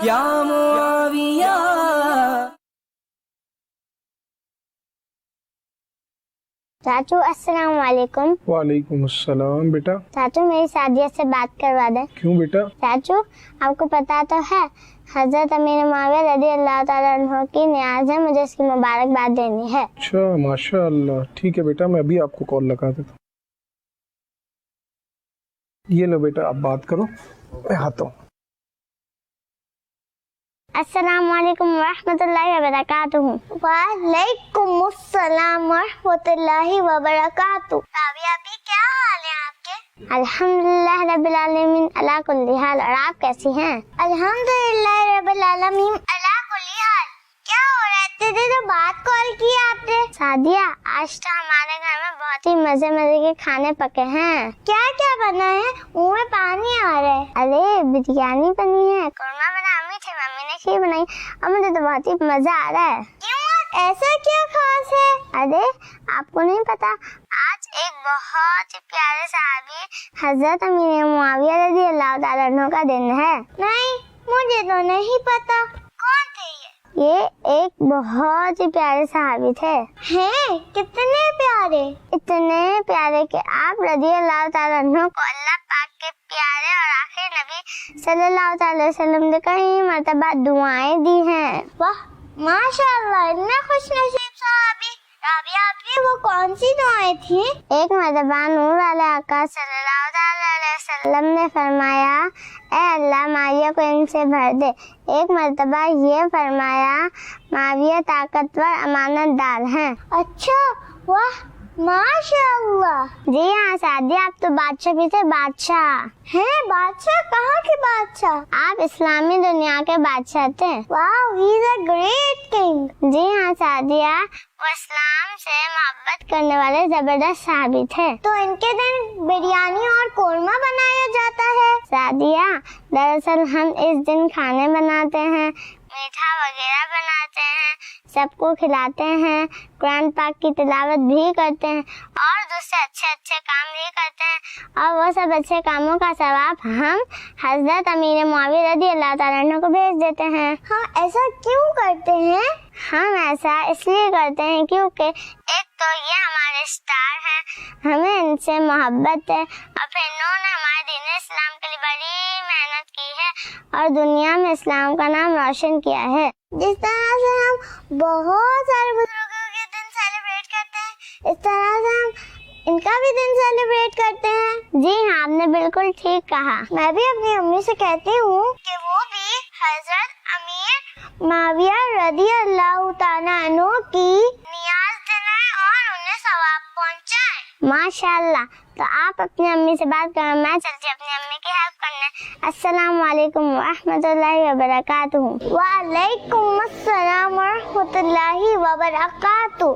یا معاویہ. چاچو السلام علیکم. وعلیکم السلام. بیٹا چاچو میری سعدیہ سے بات کروا دیں. کیوں بیٹا؟ چاچو آپ کو پتا تو ہے حضرت امیر معاویہ رضی اللہ تعالیٰ عنہ کی نیاز ہے، مجھے اس کی مبارکباد دینی ہے. اچھا ماشاء اللہ. ٹھیک ہے بیٹا، میں ابھی آپ کو کال لگا دیتا ہوں. یہ لو بیٹا، آپ بات کرو، میں آتا ہوں. السلام علیکم ورحمۃ اللہ وبرکاتہ. وعلیکم السلام ورحمۃ اللہ وبرکاتہ. رابعہ کیا حال ہے آپ کے؟ الحمدللہ رب العالمین علی کل حال. اور آپ کیسی ہیں؟ الحمدللہ رب العالمین علی کل حال. کیا ہو رہا ہے؟ اتنے دن بعد کال کیا آپ نے. سعدیہ آج تو ہمارے گھر میں بہت ہی مزے کے کھانے پکے ہیں. کیا کیا بنا ہے؟ منہ میں پانی آ رہا ہے. ارے بریانی بنی ہے، قورمہ بنا امی تھی، ممی نے کھیر بنائی، اور مجھے تو بہت ہی مزہ آ رہا ہے. کیوں؟ ایسا کیا خاص ہے؟ ارے آپ کو نہیں پتا، آج ایک بہت ہی پیارے صحابی حضرت امیر معاویہ رضی اللہ تعالیٰ عنہ کا دن ہے. نہیں مجھے تو نہیں پتا. کون تھے یہ ایک بہت ہی پیارے صحابی تھے. ہیں؟ کتنے پیارے؟ اتنے پیارے کہ آپ رضی اللہ تعالیٰ عنہ کو اللہ پاک کے پیارے اور آخری نبی صلی اللہ تعالی وسلم نے کئی مرتبہ دعائیں دی ہیں. واہ ماشاء اللہ، اتنے خوش نصیب صحابی. رابعہ آپ وہ کون سی دعائیں تھیں؟ ایک مرتبہ نور علیہ آقا صلی اللہ علیہ وسلم نے فرمایا اے اللہ معاویہ کو ان سے بھر دے. ایک مرتبہ یہ فرمایا معاویہ طاقتور امانت دار ہیں. اچھا واہ ماشاء اللہ. جی ہاں سعدیہ، آپ تو بادشاہ بھی تھے. بادشاہ ہیں؟ بادشاہ کہاں کے بادشاہ؟ آپ اسلامی دنیا کے بادشاہ تھے. واو ہی از اے گریٹ کنگ. جی ہاں سعدیہ، وہ اسلام سے محبت کرنے والے زبردست صحابی تھے. تو ان کے دن بریانی اور قورمہ بنایا جاتا ہے؟ سعدیہ دراصل ہم اس دن کھانے بناتے ہیں، میٹھا وغیرہ بناتے ہیں، سب کو کھلاتے ہیں، قرآن پاک کی تلاوت بھی کرتے ہیں، اور دوسرے اچھے کام بھی کرتے ہیں، اور وہ سب اچھے کاموں کا ثواب ہم حضرت امیر معاویہ رضی اللہ تعالیٰ عنہ کو بھیج دیتے ہیں. ہم ایسا کیوں کرتے ہیں؟ ہم ایسا اس لیے کرتے ہیں کیونکہ ایک تو یہ ہمارے اسٹار ہیں، ہمیں ان سے محبت ہے، اور پھر انہوں نے ہمارے دین اسلام کے لیے بڑی محنت کی ہے اور دنیا میں اسلام کا نام روشن کیا ہے. جس طرح سے ہم بہت سارے بزرگوں کے دن سیلیبریٹ کرتے ہیں، اس طرح سے ہم ان کا بھی دن سیلیبریٹ کرتے ہیں. جی ہاں آپ نے بالکل ٹھیک کہا. میں بھی اپنی امی سے کہتی ہوں کہ وہ بھی حضرت امیر معاویہ رضی اللہ تعالیٰ عنہ کی نیاز دلائیں اور انہیں ثواب پہنچائیں. ماشاء اللہ. تو آپ اپنی امی سے بات کریں، میں چلتی اپنی امی کی ہیلپ کرنے. السلام علیکم ورحمۃ اللہ وبرکاتہ. وعلیکم السلام ورحمۃ اللہ وبرکاتہ.